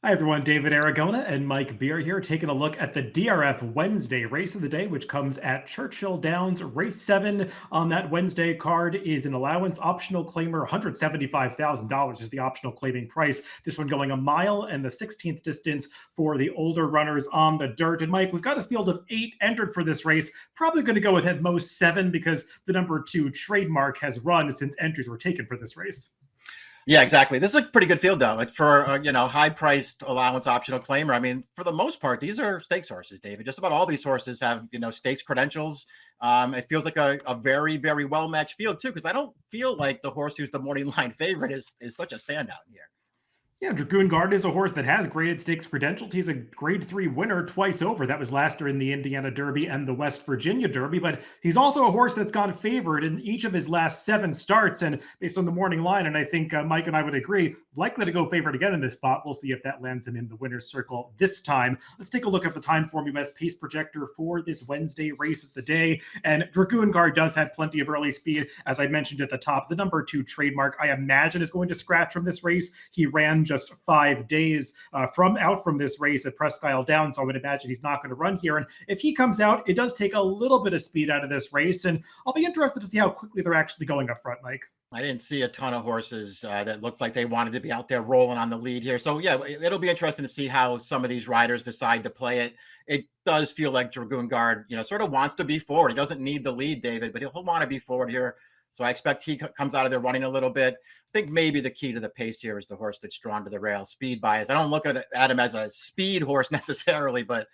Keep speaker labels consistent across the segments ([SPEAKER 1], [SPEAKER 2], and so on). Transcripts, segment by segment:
[SPEAKER 1] Hi everyone, David Aragona and Mike Beer here, taking a look at the DRF Wednesday race of the day, which comes at Churchill Downs. Race 7 on that Wednesday card is an allowance optional claimer. $175,000 is the optional claiming price. This one going a mile and the 16th distance for the older runners on the dirt. And Mike, we've got a field of 8 entered for this race. Probably going to go with at most 7 because the number 2 Trademark has run since entries were taken for this race.
[SPEAKER 2] Yeah, exactly. This is a pretty good field, though. Like for high-priced allowance optional claimer. I mean, for the most part, these are stakes horses, David. Just about all these horses have stakes credentials. It feels like a very, very well-matched field too, because I don't feel like the horse who's the morning line favorite is such a standout here.
[SPEAKER 1] Yeah, Dragoon Guard is a horse that has graded stakes credentials. He's a grade 3 winner twice over. That was last year in the Indiana Derby and the West Virginia Derby, but he's also a horse that's gone favored in each of his last 7 starts. And based on the morning line, and I think Mike and I would agree, likely to go favored again in this spot. We'll see if that lands him in the winner's circle this time. Let's take a look at the Timeform US pace projector for this Wednesday race of the day. And Dragoon Guard does have plenty of early speed. As I mentioned at the top, the number 2 Trademark, I imagine, is going to scratch from this race. He ran just 5 days from this race at Presque Isle Downs, so I would imagine he's not going to run here. And if he comes out, it does take a little bit of speed out of this race, and I'll be interested to see how quickly they're actually going up front, Mike.
[SPEAKER 2] I didn't see a ton of horses that looked like they wanted to be out there rolling on the lead here. So, yeah, it'll be interesting to see how some of these riders decide to play it. It does feel like Dragoon Guard, sort of wants to be forward. He doesn't need the lead, David, but he'll want to be forward here. So I expect he comes out of there running a little bit. I think maybe the key to the pace here is the horse that's drawn to the rail, Speed Bias. I don't look at him as a speed horse necessarily, but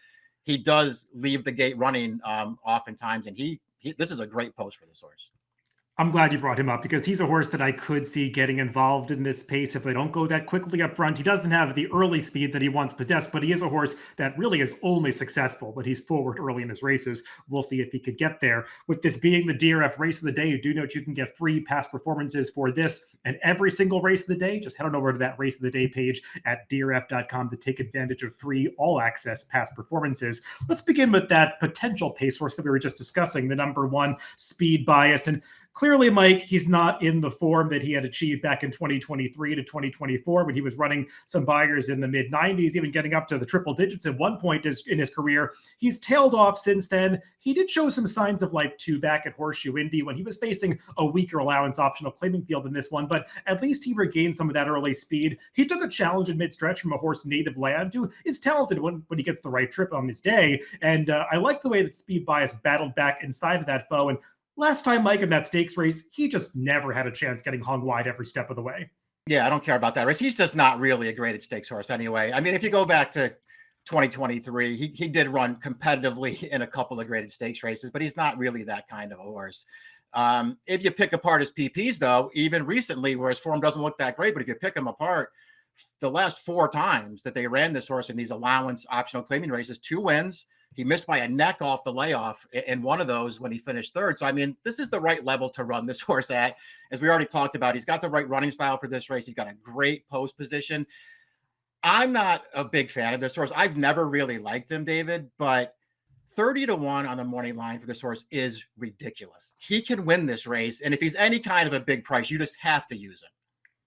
[SPEAKER 2] he does leave the gate running oftentimes. And this is a great post for this horse.
[SPEAKER 1] I'm glad you brought him up because he's a horse that I could see getting involved in this pace if they don't go that quickly up front. He doesn't have the early speed that he once possessed, but he is a horse that really is only successful, but he's forward early in his races. We'll see if he could get there. With this being the DRF race of the day, you do note you can get free past performances for this and every single race of the day. Just head on over to that race of the day page at DRF.com to take advantage of free all-access past performances. Let's begin with that potential pace horse that we were just discussing, the number 1 Speed Bias. And clearly, Mike, he's not in the form that he had achieved back in 2023 to 2024 when he was running some buyers in the mid-90s, even getting up to the triple digits at one point in his career. He's tailed off since then. He did show some signs of life, too, back at Horseshoe Indy when he was facing a weaker allowance optional claiming field in this one, but at least he regained some of that early speed. He took a challenge in mid-stretch from a horse native land who is talented when he gets the right trip on his day, and I like the way that Speed Bias battled back inside of that foe. And last time, Mike, in that stakes race, he just never had a chance getting hung wide every step of the way.
[SPEAKER 2] Yeah, I don't care about that race. He's just not really a graded stakes horse anyway. I mean, if you go back to 2023, he did run competitively in a couple of graded stakes races, but he's not really that kind of a horse. If you pick apart his PPs, though, even recently, where his form doesn't look that great, but if you pick him apart, the last 4 times that they ran this horse in these allowance optional claiming races, 2 wins. He missed by a neck off the layoff in one of those when he finished 3rd. So, I mean, this is the right level to run this horse at. As we already talked about, he's got the right running style for this race. He's got a great post position. I'm not a big fan of this horse. I've never really liked him, David, but 30-1 on the morning line for this horse is ridiculous. He can win this race. And if he's any kind of a big price, you just have to use him.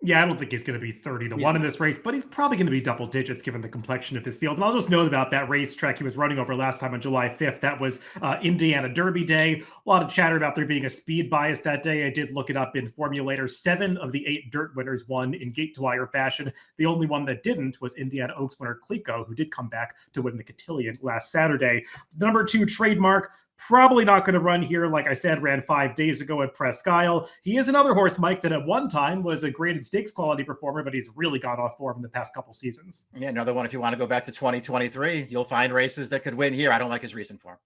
[SPEAKER 1] Yeah, I don't think he's going to be 30-1 in this race, but he's probably going to be double digits given the complexion of this field. And I'll just note about that racetrack he was running over last time on July 5th. That was Indiana Derby Day. A lot of chatter about there being a speed bias that day. I did look it up in Formulator. 7 of the 8 dirt winners won in gate-to-wire fashion. The only one that didn't was Indiana Oaks winner Clico, who did come back to win the Cotillion last Saturday. Number 2, Trademark. Probably not going to run here. Like I said, ran 5 days ago at Presque Isle. He is another horse, Mike, that at one time was a graded stakes quality performer, but he's really gone off form in the past couple seasons.
[SPEAKER 2] Yeah, another one. If you want to go back to 2023, you'll find races that could win here. I don't like his recent form.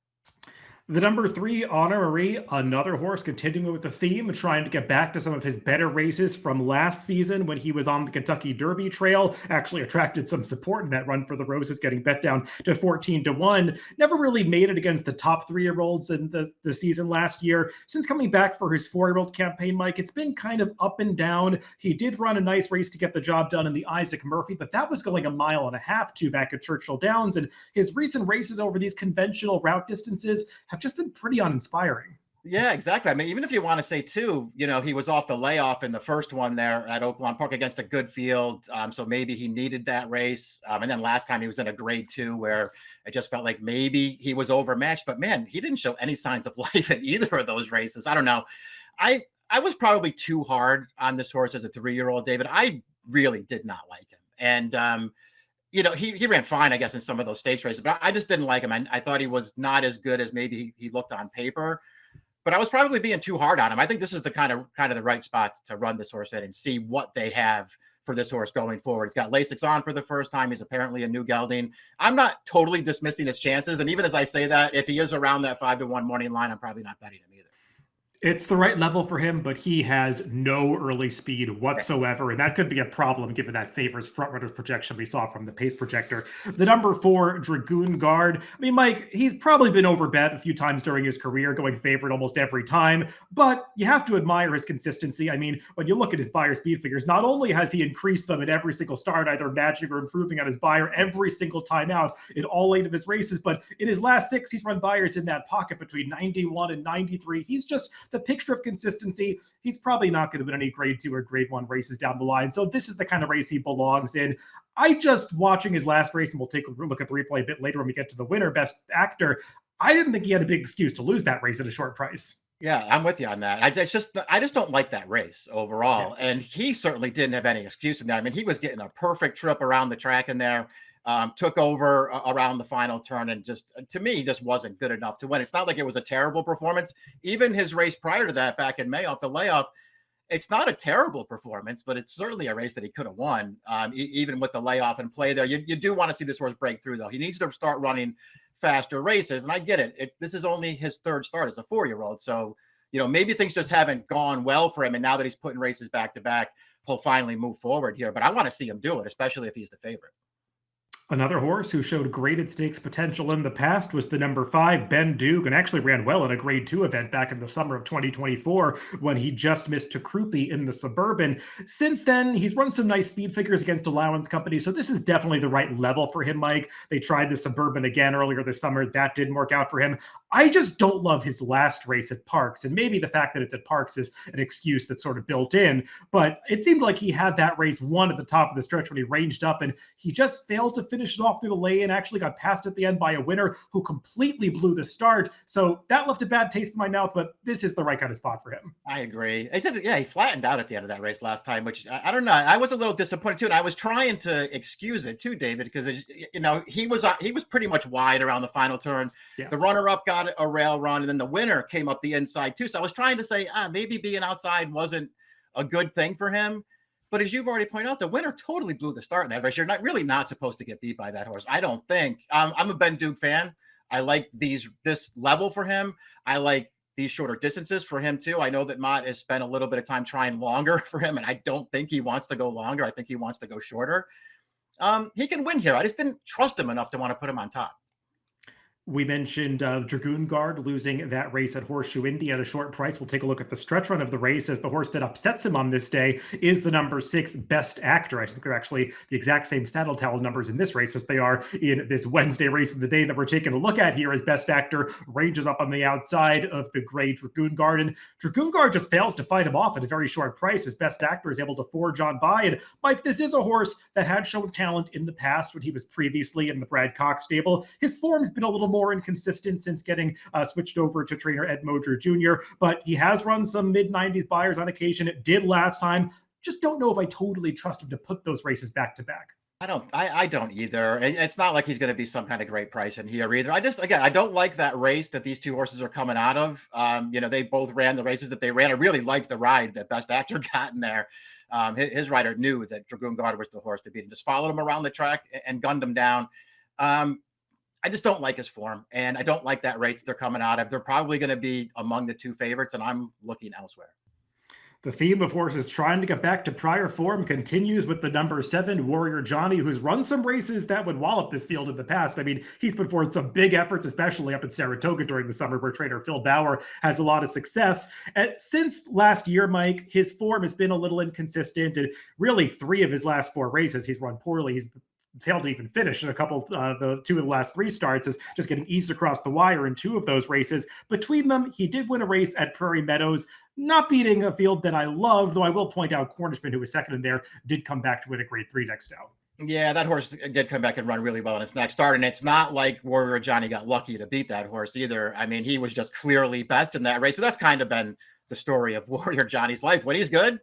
[SPEAKER 1] The number 3, Honor Marie, another horse continuing with the theme, trying to get back to some of his better races from last season when he was on the Kentucky Derby trail. Actually attracted some support in that run for the Roses, getting bet down to 14-1. Never really made it against the top 3-year-olds in the season last year. Since coming back for his 4-year-old campaign, Mike, it's been kind of up and down. He did run a nice race to get the job done in the Isaac Murphy, but that was going 1.5 miles to back at Churchill Downs. And his recent races over these conventional route distances have just been pretty uninspiring.
[SPEAKER 2] Yeah, exactly. I mean, even if you want to say too, he was off the layoff in the first one there at Oaklawn Park against a good field. So maybe he needed that race. And then last time he was in a grade 2 where it just felt like maybe he was overmatched. But man, he didn't show any signs of life in either of those races. I don't know. I was probably too hard on this horse as a 3-year-old, David. I really did not like him. And he ran fine, I guess, in some of those stakes races, but I just didn't like him. I thought he was not as good as maybe he looked on paper. But I was probably being too hard on him. I think this is the kind of the right spot to run this horse in and see what they have for this horse going forward. He's got Lasix on for the first time. He's apparently a new gelding. I'm not totally dismissing his chances. And even as I say that, if he is around that 5-1 morning line, I'm probably not betting him either.
[SPEAKER 1] It's the right level for him, but he has no early speed whatsoever, and that could be a problem given that favors front runners projection we saw from the pace projector. The number 4, Dragoon Guard. I mean, Mike, he's probably been overbet a few times during his career, going favorite almost every time, but you have to admire his consistency. I mean, when you look at his Beyer speed figures, not only has he increased them in every single start, either matching or improving on his Beyer every single time out in all 8 of his races, but in his last 6, he's run Beyers in that pocket between 91 and 93. He's just the picture of consistency. He's probably not going to win any grade 2 or grade 1 races down the line. So this is the kind of race he belongs in. I just, watching his last race, and we'll take a look at the replay a bit later when we get to the winner, best actor, I didn't think he had a big excuse to lose that race at a short price.
[SPEAKER 2] Yeah, I'm with you on that. I just don't like that race overall. Yeah. And he certainly didn't have any excuse in that. I mean, he was getting a perfect trip around the track in there. Took over around the final turn and just, to me, just wasn't good enough to win. It's not like it was a terrible performance. Even his race prior to that back in May off the layoff, it's not a terrible performance, but it's certainly a race that he could have won, even with the layoff and play there. You do want to see this horse break through, though. He needs to start running faster races, and I get it. This is only his 3rd start as a 4-year-old, so maybe things just haven't gone well for him, and now that he's putting races back to back, he'll finally move forward here. But I want to see him do it, especially if he's the favorite.
[SPEAKER 1] Another horse who showed graded stakes potential in the past was the number 5, Bendoog, and actually ran well in a grade 2 event back in the summer of 2024 when he just missed to Krupe in the Suburban. Since then, he's run some nice speed figures against allowance companies, so this is definitely the right level for him, Mike. They tried the Suburban again earlier this summer. That didn't work out for him. I just don't love his last race at Parks, and maybe the fact that it's at Parks is an excuse that's sort of built in, but it seemed like he had that race won at the top of the stretch when he ranged up, and he just failed to finish it off through the lane, actually got passed at the end by a winner who completely blew the start. So that left a bad taste in my mouth, but this is the right kind of spot for him.
[SPEAKER 2] I agree. He flattened out at the end of that race last time, which I don't know. I was a little disappointed too, and I was trying to excuse it too, David, because he was pretty much wide around the final turn. Yeah. The runner-up got a rail run, and then the winner came up the inside too. So I was trying to say, maybe being outside wasn't a good thing for him. But as you've already pointed out, the winner totally blew the start in that race. You're not supposed to get beat by that horse, I don't think. I'm a Bendoog fan. I like this level for him. I like these shorter distances for him too. I know that Mott has spent a little bit of time trying longer for him, and I don't think he wants to go longer. I think he wants to go shorter. He can win here. I just didn't trust him enough to want to put him on top.
[SPEAKER 1] We mentioned Dragoon Guard losing that race at Horseshoe Indy at a short price. We'll take a look at the stretch run of the race, as the horse that upsets him on this day is the number 6, Best Actor. I think they're actually the exact same saddle towel numbers in this race as they are in this Wednesday race of the day that we're taking a look at here, as Best Actor ranges up on the outside of the gray Dragoon Guard. And Dragoon Guard just fails to fight him off at a very short price, as Best Actor is able to forge on by. And Mike, this is a horse that had shown talent in the past when he was previously in the Brad Cox stable. His form's been a little more inconsistent since getting switched over to trainer Ed Moser Jr., but he has run some mid-90s Beyers on occasion. It did last time. Just don't know if I totally trust him to put those races back to back.
[SPEAKER 2] I don't either. It's not like he's going to be some kind of great price in here either. I don't like that race that these two horses are coming out of. They both ran the races that they ran. I really liked the ride that Best Actor got in there. His rider knew that Dragoon Guard was the horse to beat, and just followed him around the track and gunned him down. I just don't like his form, and I don't like that race that they're coming out of. They're probably going to be among the 2 favorites, and I'm looking elsewhere.
[SPEAKER 1] The theme of horses trying to get back to prior form continues with the number 7, Warrior Johnny, who's run some races that would wallop this field in the past. I mean, he's put forward some big efforts, especially up in Saratoga during the summer, where trainer Phil Bauer has a lot of success. And since last year, Mike, his form has been a little inconsistent, and really 3 of his last 4 races he's run poorly. He's failed to even finish in a couple, the two of the last three starts, is just getting eased across the wire in two of those races. Between them, he did win a race at Prairie Meadows, not beating a field that I loved, though I will point out Cornishman, who was second in there, did come back to win a grade 3 next out.
[SPEAKER 2] Yeah, that horse did come back and run really well in its next start. And it's not like Warrior Johnny got lucky to beat that horse either. I mean, he was just clearly best in that race, but that's kind of been the story of Warrior Johnny's life. When he's good,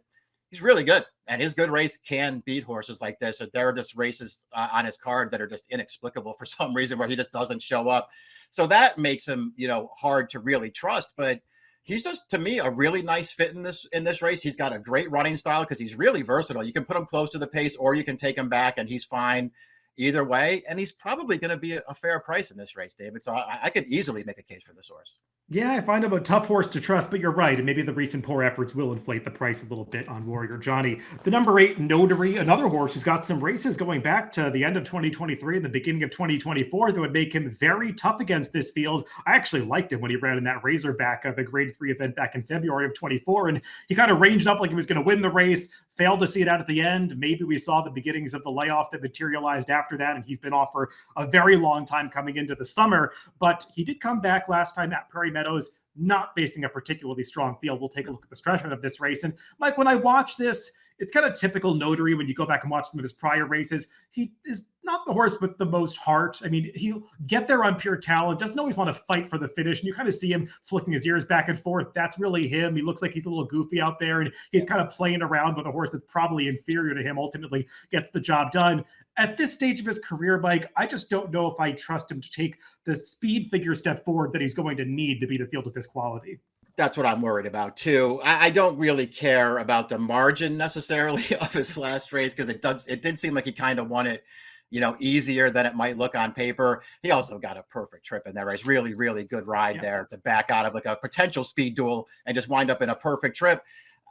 [SPEAKER 2] he's really good. And his good race can beat horses like this. There are just races on his card that are just inexplicable for some reason, where he just doesn't show up. So that makes him, hard to really trust. But he's just, to me, a really nice fit in this race. He's got a great running style because he's really versatile. You can put him close to the pace, or you can take him back, and he's fine either way. And he's probably going to be a fair price in this race, David. So I could easily make a case for this horse.
[SPEAKER 1] Yeah, I find him a tough horse to trust, but you're right. And maybe the recent poor efforts will inflate the price a little bit on Warrior Johnny. The number 8, Notary, another horse who's got some races going back to the end of 2023 and the beginning of 2024 that would make him very tough against this field. I actually liked him when he ran in that Razorback of the grade 3 event back in February of 24. And he kind of ranged up like he was going to win the race, failed to see it out at the end. Maybe we saw the beginnings of the layoff that materialized after that. And he's been off for a very long time coming into the summer. But he did come back last time at Prairie Meadows, not facing a particularly strong field. We'll take a look at the stretchment of this race. And Mike, when I watch this, it's kind of typical Notary when you go back and watch some of his prior races. He is not the horse with the most heart. I mean, he'll get there on pure talent, doesn't always want to fight for the finish. And you kind of see him flicking his ears back and forth. That's really him. He looks like he's a little goofy out there, and he's kind of playing around with a horse that's probably inferior to him, ultimately gets the job done. At this stage of his career, Mike, I just don't know if I trust him to take the speed figure step forward that he's going to need to beat a field of this quality.
[SPEAKER 2] That's what I'm worried about too. I don't really care about the margin necessarily of his last race, because it did seem like he kind of won it, easier than it might look on paper. He also got a perfect trip in that race. Really, really good ride there to back out of like a potential speed duel and just wind up in a perfect trip.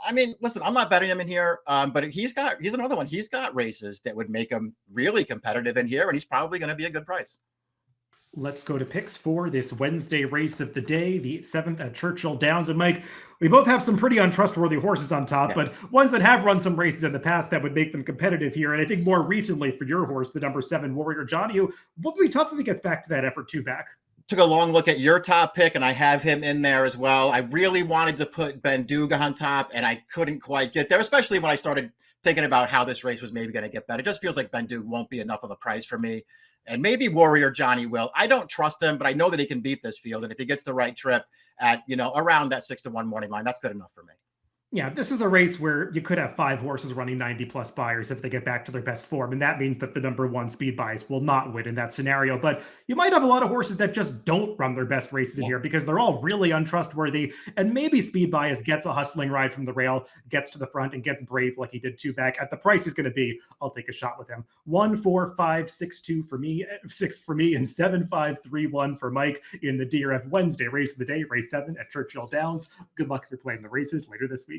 [SPEAKER 2] I mean, listen, I'm not betting him in here, but he's another one. He's got races that would make him really competitive in here, and he's probably going to be a good price.
[SPEAKER 1] Let's go to picks for this Wednesday race of the day, the 7th at Churchill Downs. And Mike, we both have some pretty untrustworthy horses on top, but ones that have run some races in the past that would make them competitive here. And I think more recently for your horse, the number 7, Warrior Johnny, who would be tough if he gets back to that effort 2 back.
[SPEAKER 2] Took a long look at your top pick, and I have him in there as well. I really wanted to put Bendoog on top, and I couldn't quite get there, especially when I started thinking about how this race was maybe going to get better. It just feels like Bendoog won't be enough of a price for me. And maybe Warrior Johnny will. I don't trust him, but I know that he can beat this field. And if he gets the right trip at, around that 6-1 morning line, that's good enough for me.
[SPEAKER 1] Yeah, this is a race where you could have 5 horses running 90+ buyers if they get back to their best form. And that means that the number 1 speed bias will not win in that scenario. But you might have a lot of horses that just don't run their best races in here because they're all really untrustworthy. And maybe speed bias gets a hustling ride from the rail, gets to the front, and gets brave like he did 2 back. At the price he's going to be, I'll take a shot with him. 1, 4, 5, 6, 2 for me, 6 for me, and 7, 5, 3, 1 for Mike in the DRF Wednesday race of the day, race 7 at Churchill Downs. Good luck if you're playing the races later this week.